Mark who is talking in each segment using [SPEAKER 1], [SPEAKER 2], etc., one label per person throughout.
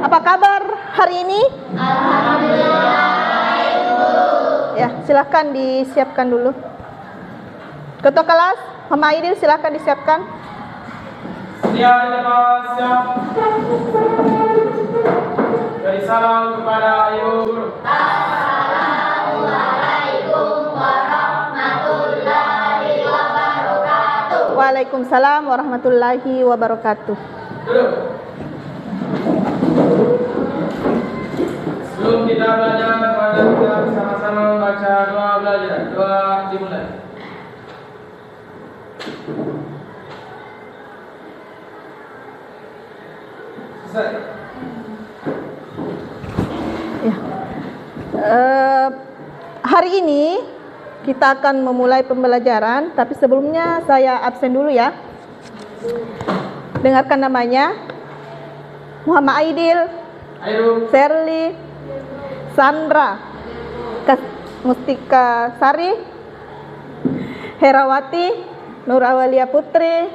[SPEAKER 1] Apa kabar hari ini? Ya, silakan disiapkan dulu. Ketua kelas, Mama Aidil, silakan disiapkan.
[SPEAKER 2] Siap, siap. Beri salam kepada ibu guru.
[SPEAKER 3] Assalamualaikum warahmatullahi wabarakatuh.
[SPEAKER 1] Waalaikumsalam warahmatullahi wabarakatuh.
[SPEAKER 2] Duduk. Sebelum kita belajar, mari kita bersama-sama membaca doa belajar. Doa dimulai. Selesai.
[SPEAKER 1] Ya. Hari ini kita akan memulai pembelajaran, tapi sebelumnya saya absen dulu ya. Dengarkan namanya: Muhammad Aidil,
[SPEAKER 2] Ayo.
[SPEAKER 1] Serli, Sandra, Mustika Sari, Herawati, Nur Awalia Putri,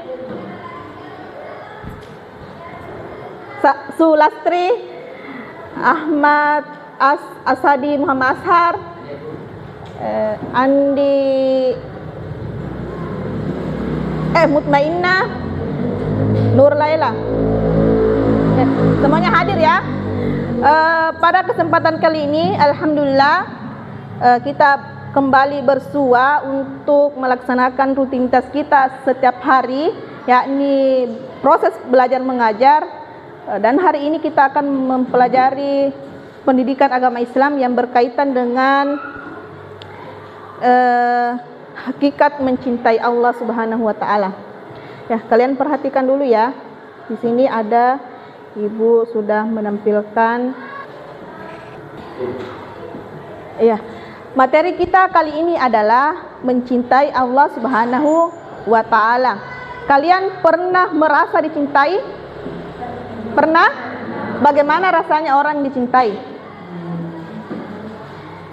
[SPEAKER 1] Sulastri, Ahmad Asadi Muhammad Ashar, Andi Mutmainah, Nur Laila. Semuanya hadir ya. Pada kesempatan kali ini alhamdulillah kita kembali bersua untuk melaksanakan rutinitas kita setiap hari, yakni proses belajar mengajar. Dan hari ini kita akan mempelajari pendidikan agama Islam yang berkaitan dengan hakikat mencintai Allah Subhanahu wa taala. Ya, kalian perhatikan dulu ya. Di sini ada Ibu sudah menampilkan. Ya, materi kita kali ini adalah mencintai Allah Subhanahu wa taala. Kalian pernah merasa dicintai? Pernah? Bagaimana rasanya orang dicintai?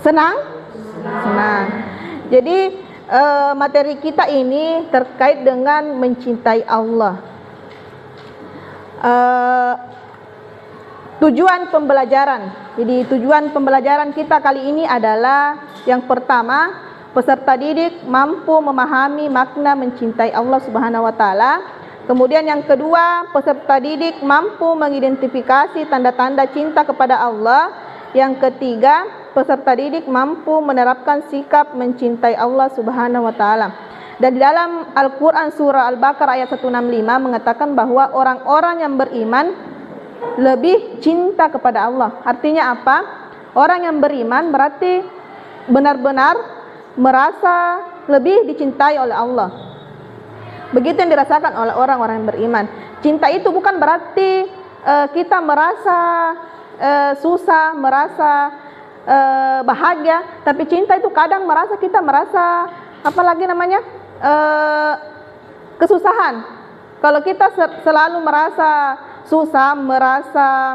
[SPEAKER 1] Senang? Senang. Jadi materi kita ini terkait dengan mencintai Allah. Tujuan pembelajaran. Jadi tujuan pembelajaran kita kali ini adalah yang pertama, peserta didik mampu memahami makna mencintai Allah Subhanahu wa taala. Kemudian yang kedua, peserta didik mampu mengidentifikasi tanda-tanda cinta kepada Allah. Yang ketiga, peserta didik mampu menerapkan sikap mencintai Allah Subhanahu wa taala. Dan di dalam Al-Qur'an surah Al-Baqarah ayat 165 mengatakan bahwa orang-orang yang beriman lebih cinta kepada Allah. Artinya apa? Orang yang beriman berarti benar-benar merasa lebih dicintai oleh Allah. Begitu yang dirasakan oleh orang-orang yang beriman. Cinta itu bukan berarti kita merasa susah, merasa bahagia, tapi cinta itu kadang kita merasa apalagi namanya kesusahan. Kalau kita selalu merasa susah, merasa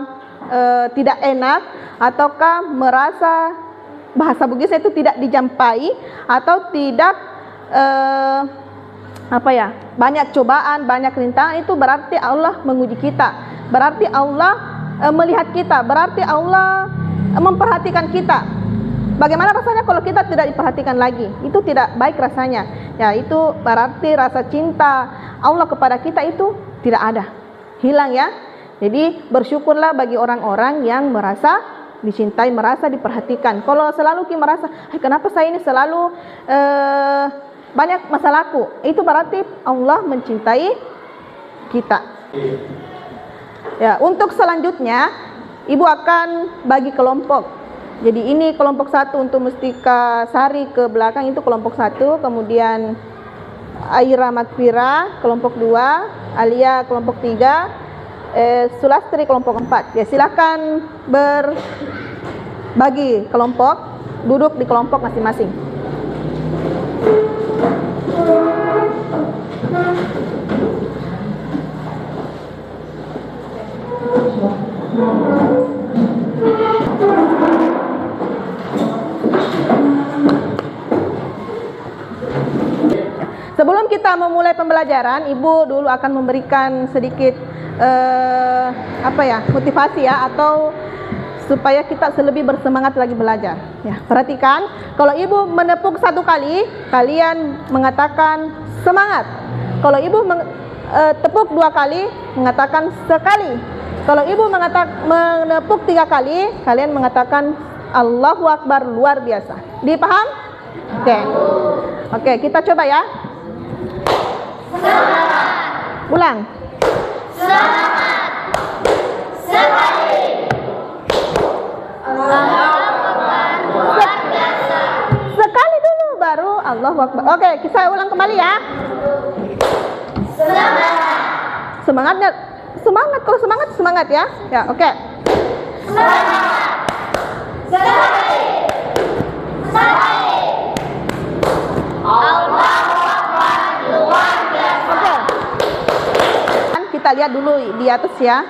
[SPEAKER 1] tidak enak, ataukah merasa bahasa Bugisnya itu tidak dijampai, atau tidak banyak cobaan, banyak rintangan, itu berarti Allah menguji kita, berarti Allah melihat kita, berarti Allah memperhatikan kita. Bagaimana rasanya kalau kita tidak diperhatikan lagi? Itu tidak baik rasanya. Ya, itu berarti rasa cinta Allah kepada kita itu tidak ada, hilang ya. Jadi bersyukurlah bagi orang-orang yang merasa dicintai, merasa diperhatikan. Kalau selalu kita merasa, kenapa saya ini selalu banyak masalahku, itu berarti Allah mencintai kita. Ya, untuk selanjutnya Ibu akan bagi kelompok. Jadi ini kelompok 1 untuk Mustika Sari ke belakang, itu kelompok 1, kemudian Aira Makfira kelompok 2, Alia kelompok 3, Sulastri kelompok 4. Ya, silakan berbagi kelompok, duduk di kelompok masing-masing. kita memulai pembelajaran, Ibu dulu akan memberikan sedikit motivasi ya, atau supaya kita lebih bersemangat lagi belajar. Ya, perhatikan, kalau Ibu menepuk 1 kali, kalian mengatakan semangat. Kalau Ibu tepuk 2 kali, mengatakan sekali. Kalau Ibu menepuk 3 kali, kalian mengatakan Allahu Akbar, luar biasa. Dipaham? Oke, kita coba ya. Semangat. Ulang.
[SPEAKER 3] Semangat. Sekali. Allahu Akbar, luar biasa.
[SPEAKER 1] Sekali dulu baru Allahu Akbar. Oke, kita ulang kembali ya.
[SPEAKER 3] Semangat.
[SPEAKER 1] Semangatnya, semangat. Kalau semangat ya. Ya, oke.
[SPEAKER 3] Semangat. Sekali. Sekali. Allahu Akbar, luar biasa.
[SPEAKER 1] Oke. Kita lihat dulu di atas ya.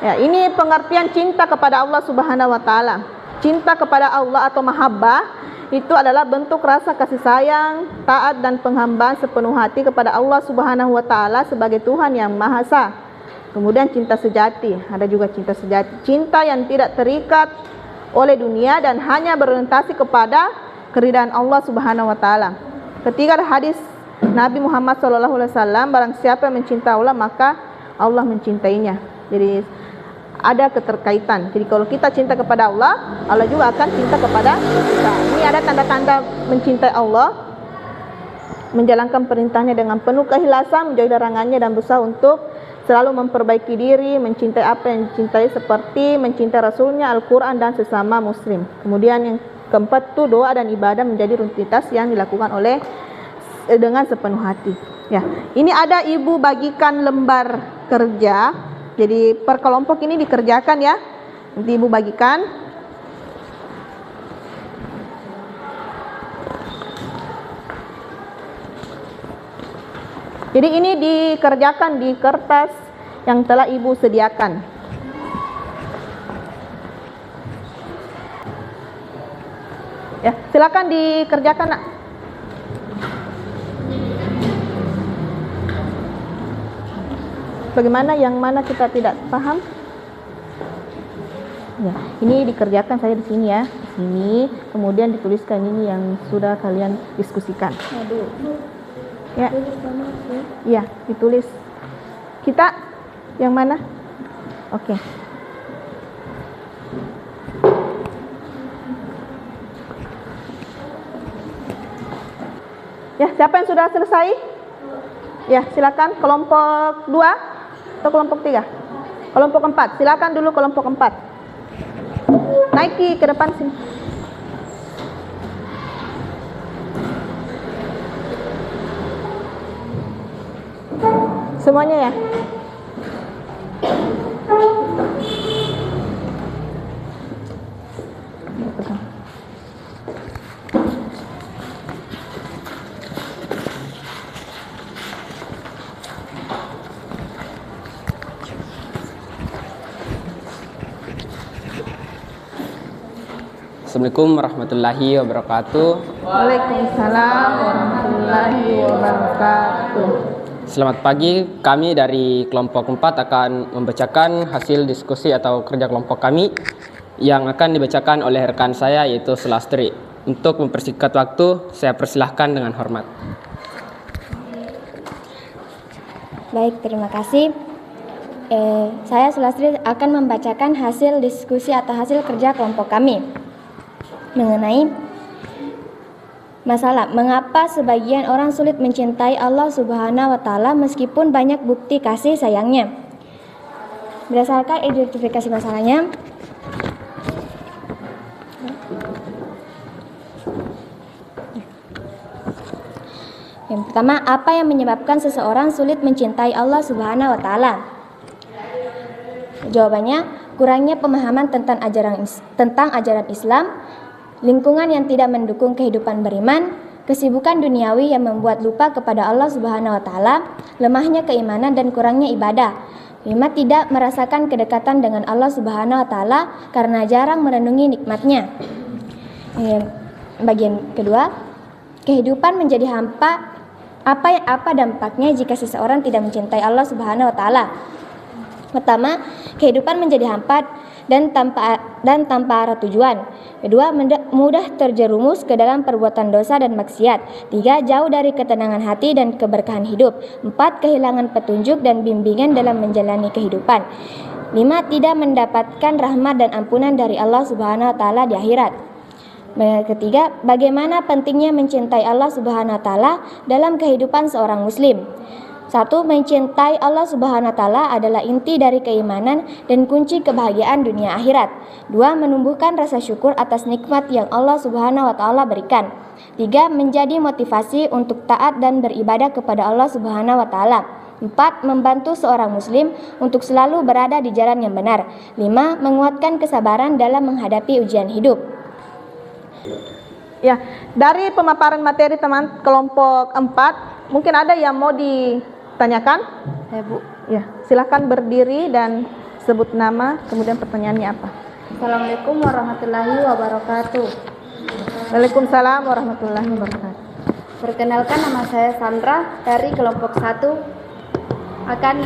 [SPEAKER 1] Ya, ini pengertian cinta kepada Allah Subhanahu wa taala. Cinta kepada Allah atau mahabbah itu adalah bentuk rasa kasih sayang, taat dan penghambaan sepenuh hati kepada Allah Subhanahu wa taala sebagai Tuhan yang Maha Esa. Kemudian cinta sejati, ada juga cinta sejati. Cinta yang tidak terikat oleh dunia dan hanya berorientasi kepada keridhaan Allah Subhanahu wa taala. Ketika hadis Nabi Muhammad SAW, barang siapa yang mencintai Allah maka Allah mencintainya. Jadi ada keterkaitan. Jadi kalau kita cinta kepada Allah, Allah juga akan cinta kepada kita. Ini ada tanda-tanda mencintai Allah: menjalankan perintahnya dengan penuh keikhlasan, menjauhi larangannya dan berusaha untuk selalu memperbaiki diri, mencintai apa yang dicintai seperti mencintai Rasulnya, Al-Quran dan sesama muslim. Kemudian yang keempat itu doa dan ibadah menjadi rutinitas yang dilakukan dengan sepenuh hati. Ya, ini ada Ibu bagikan lembar kerja. Jadi per kelompok ini dikerjakan ya. Nanti Ibu bagikan. Jadi ini dikerjakan di kertas yang telah Ibu sediakan. Ya, silakan dikerjakan, Nak. Bagaimana, yang mana kita tidak paham? Ya, ini dikerjakan saya di sini ya, di sini. Kemudian dituliskan ini yang sudah kalian diskusikan. Ya, ya, ditulis. Kita yang mana? Oke. Ya, siapa yang sudah selesai? Ya, silakan kelompok 2 atau kelompok 3? Kelompok 4, silakan dulu kelompok 4. Naiki ke depan sini. Semuanya ya.
[SPEAKER 4] Assalamualaikum warahmatullahi wabarakatuh.
[SPEAKER 1] Waalaikumsalam warahmatullahi wabarakatuh.
[SPEAKER 4] Selamat pagi, kami dari kelompok 4 akan membacakan hasil diskusi atau kerja kelompok kami yang akan dibacakan oleh rekan saya yaitu Sulastri. Untuk mempersingkat waktu, saya persilahkan dengan hormat.
[SPEAKER 5] Baik, terima kasih. Saya Sulastri akan membacakan hasil diskusi atau hasil kerja kelompok kami mengenai masalah mengapa sebagian orang sulit mencintai Allah Subhanahu wa taala meskipun banyak bukti kasih sayangnya. Berdasarkan identifikasi masalahnya, yang pertama, apa yang menyebabkan seseorang sulit mencintai Allah Subhanahu wa taala? Jawabannya, kurangnya pemahaman tentang ajaran Islam, lingkungan yang tidak mendukung kehidupan beriman, kesibukan duniawi yang membuat lupa kepada Allah Subhanahu wa taala, lemahnya keimanan dan kurangnya ibadah. 5. Tidak merasakan kedekatan dengan Allah Subhanahu wa taala karena jarang merenungi nikmatnya. Bagian kedua, kehidupan menjadi hampa Apa dampaknya jika seseorang tidak mencintai Allah Subhanahu wa taala? Pertama, kehidupan menjadi hampa dan tanpa arah tujuan. Kedua, mudah terjerumus ke dalam perbuatan dosa dan maksiat. Tiga, jauh dari ketenangan hati dan keberkahan hidup. Empat, kehilangan petunjuk dan bimbingan dalam menjalani kehidupan. Lima, tidak mendapatkan rahmat dan ampunan dari Allah Subhanahu wa taala di akhirat. Ketiga, bagaimana pentingnya mencintai Allah Subhanahu wa taala dalam kehidupan seorang muslim. Satu, mencintai Allah Subhanahu wa taala adalah inti dari keimanan dan kunci kebahagiaan dunia akhirat. Dua, menumbuhkan rasa syukur atas nikmat yang Allah Subhanahu wa taala berikan. Tiga, menjadi motivasi untuk taat dan beribadah kepada Allah Subhanahu wa taala. Empat, membantu seorang muslim untuk selalu berada di jalan yang benar. Lima, menguatkan kesabaran dalam menghadapi ujian hidup.
[SPEAKER 1] Ya, dari pemaparan materi teman kelompok 4, mungkin ada yang mau ditanyakan?
[SPEAKER 6] Ya Bu.
[SPEAKER 1] Ya, silakan berdiri dan sebut nama, kemudian pertanyaannya apa?
[SPEAKER 6] Assalamualaikum warahmatullahi wabarakatuh.
[SPEAKER 1] Waalaikumsalam warahmatullahi wabarakatuh.
[SPEAKER 6] Perkenalkan, nama saya Sandra dari kelompok 1, akan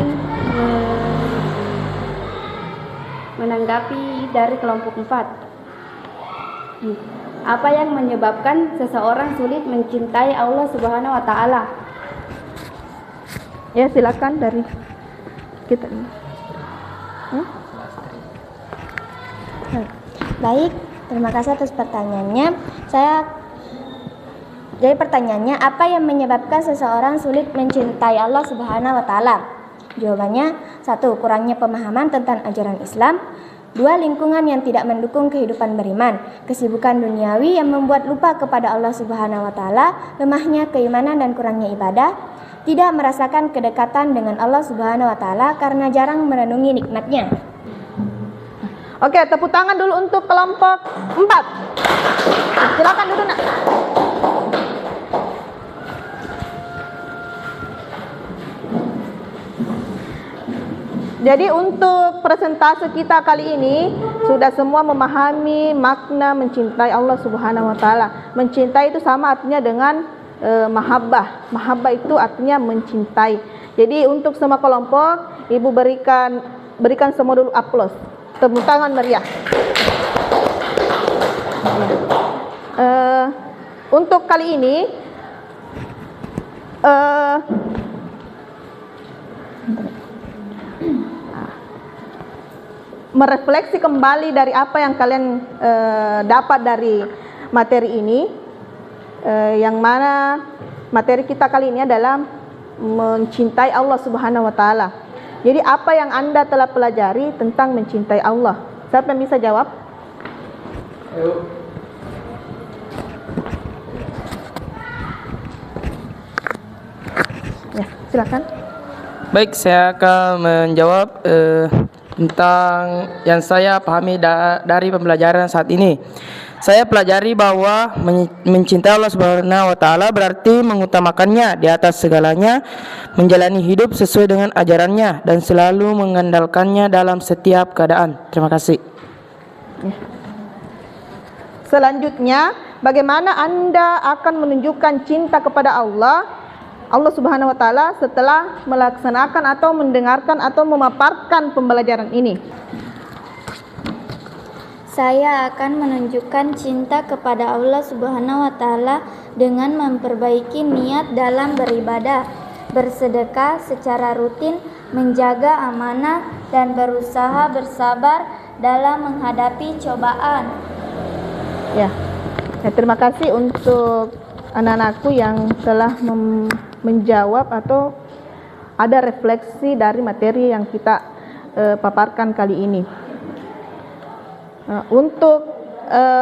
[SPEAKER 6] menanggapi dari kelompok 4. Apa yang menyebabkan seseorang sulit mencintai Allah Subhanahu wa taala?
[SPEAKER 1] Ya, silakan dari kita.
[SPEAKER 5] Baik, terima kasih atas pertanyaannya. Jadi pertanyaannya, apa yang menyebabkan seseorang sulit mencintai Allah Subhanahu wa taala? Jawabannya, 1. Kurangnya pemahaman tentang ajaran Islam. 2. Lingkungan yang tidak mendukung kehidupan beriman. Kesibukan duniawi yang membuat lupa kepada Allah Subhanahu wa taala. Lemahnya keimanan dan kurangnya ibadah. Tidak merasakan kedekatan dengan Allah Subhanahu wa taala karena jarang merenungi nikmatnya.
[SPEAKER 1] Oke, tepuk tangan dulu untuk kelompok 4. Silakan duduk, Nak. Jadi untuk presentase kita kali ini sudah semua memahami makna mencintai Allah Subhanahu wa taala. Mencintai itu sama artinya dengan mahabbah. Mahabbah itu artinya mencintai. Jadi untuk semua kelompok, Ibu berikan semua dulu aplaus. Tepuk tangan meriah. Untuk kali ini merefleksi kembali dari apa yang kalian dapat dari materi ini, yang mana materi kita kali ini adalah mencintai Allah Subhanahu wa taala. Jadi apa yang Anda telah pelajari tentang mencintai Allah? Siapa yang bisa jawab?
[SPEAKER 2] Ayo.
[SPEAKER 1] Ya, silakan.
[SPEAKER 7] Baik, saya akan menjawab tentang yang saya pahami dari pembelajaran saat ini. Saya pelajari bahwa mencintai Allah Subhanahu wa taala berarti mengutamakannya di atas segalanya, menjalani hidup sesuai dengan ajarannya dan selalu mengandalkannya dalam setiap keadaan. Terima kasih.
[SPEAKER 1] Selanjutnya, bagaimana Anda akan menunjukkan cinta kepada Allah Subhanahu wa taala setelah melaksanakan atau mendengarkan atau memaparkan pembelajaran ini?
[SPEAKER 3] Saya akan menunjukkan cinta kepada Allah Subhanahu wa taala dengan memperbaiki niat dalam beribadah, bersedekah secara rutin, menjaga amanah dan berusaha bersabar dalam menghadapi cobaan.
[SPEAKER 1] Ya, terima kasih untuk anak-anakku yang telah menjawab atau ada refleksi dari materi yang kita paparkan kali ini. Untuk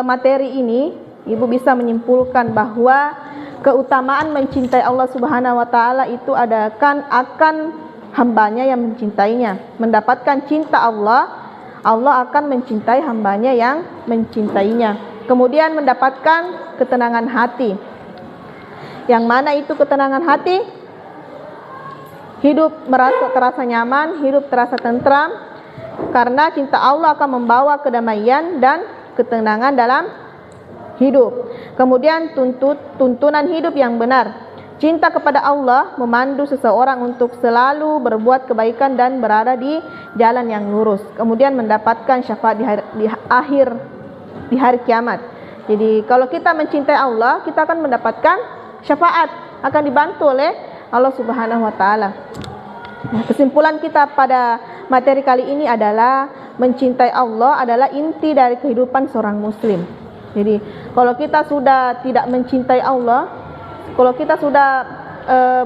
[SPEAKER 1] materi ini, Ibu bisa menyimpulkan bahwa keutamaan mencintai Allah Subhanahu wa taala itu akan hambanya yang mencintainya. Mendapatkan cinta Allah, Allah akan mencintai hambanya yang mencintainya. Kemudian mendapatkan ketenangan hati. Yang mana itu ketenangan hati? Hidup terasa nyaman, hidup terasa tentram, karena cinta Allah akan membawa kedamaian dan ketenangan dalam hidup. Kemudian tuntunan hidup yang benar. cinta kepada Allah memandu seseorang untuk selalu berbuat kebaikan dan berada di jalan yang lurus. Kemudian mendapatkan syafaat di hari kiamat. Jadi kalau kita mencintai Allah, kita akan mendapatkan syafaat, akan dibantu oleh Allah Subhanahu wa taala. Nah, kesimpulan kita pada materi kali ini adalah mencintai Allah adalah inti dari kehidupan seorang muslim. Jadi kalau kita sudah tidak mencintai Allah, kalau kita sudah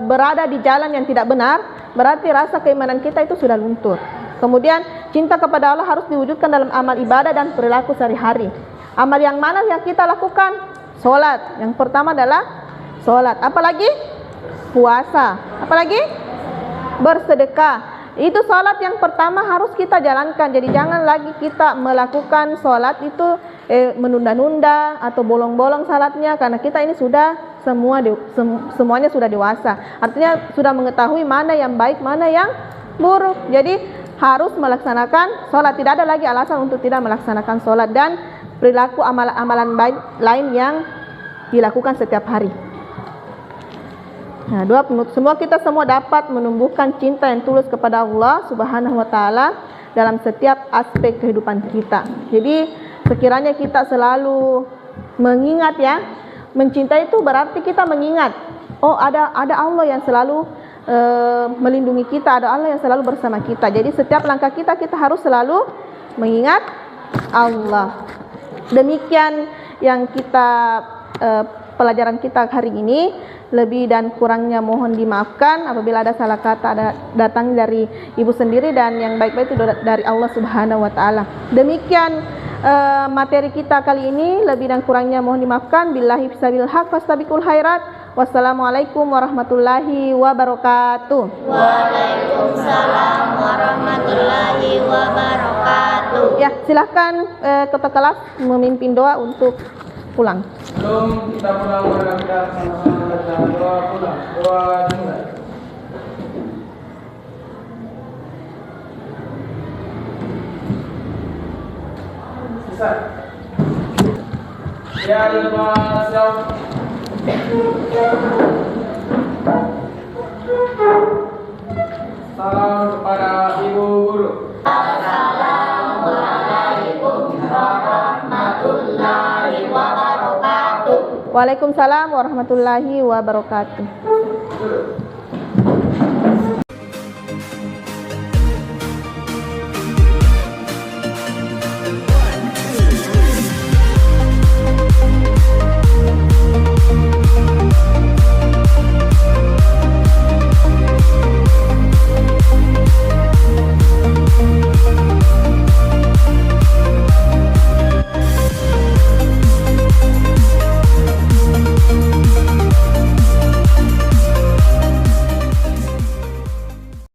[SPEAKER 1] berada di jalan yang tidak benar, berarti rasa keimanan kita itu sudah luntur. Kemudian cinta kepada Allah harus diwujudkan dalam amal ibadah dan perilaku sehari-hari. Amal yang mana yang kita lakukan? Sholat. Yang pertama adalah sholat. Apalagi? Puasa. Apalagi? Bersedekah. Itu sholat yang pertama harus kita jalankan. Jadi jangan lagi kita melakukan sholat itu menunda-nunda atau bolong-bolong sholatnya, karena kita ini sudah semuanya sudah dewasa. Artinya sudah mengetahui mana yang baik, mana yang buruk. Jadi harus melaksanakan sholat. Tidak ada lagi alasan untuk tidak melaksanakan sholat dan perilaku amalan baik lain yang dilakukan setiap hari. Nah, doa penutup, kita semua dapat menumbuhkan cinta yang tulus kepada Allah Subhanahu wa taala dalam setiap aspek kehidupan kita. Jadi sekiranya kita selalu mengingat ya, mencintai itu berarti kita mengingat, oh ada Allah yang selalu melindungi kita, ada Allah yang selalu bersama kita. Jadi setiap langkah kita harus selalu mengingat Allah. Demikian yang kita pelajaran kita hari ini. Lebih dan kurangnya mohon dimaafkan. Apabila ada salah kata datang dari ibu sendiri, dan yang baik-baik itu dari Allah Subhanahu wa taala. Demikian materi kita kali ini. Lebih dan kurangnya mohon dimaafkan. Billahi bisabil haq fastabiqul khairat. Wassalamualaikum warahmatullahi wabarakatuh.
[SPEAKER 3] Waalaikumsalam warahmatullahi wabarakatuh.
[SPEAKER 1] Ya, silakan ketua kelas memimpin doa untuk pulang.
[SPEAKER 2] Sebelum kita pulang, mari kita sama-sama baca doa pulang. Doa dimulai. Selesai. Ya al-Masya. Salam kepada Ibu Guru.
[SPEAKER 3] Assalamualaikum warahmatullahi wabarakatuh.
[SPEAKER 1] Waalaikumsalam warahmatullahi wabarakatuh.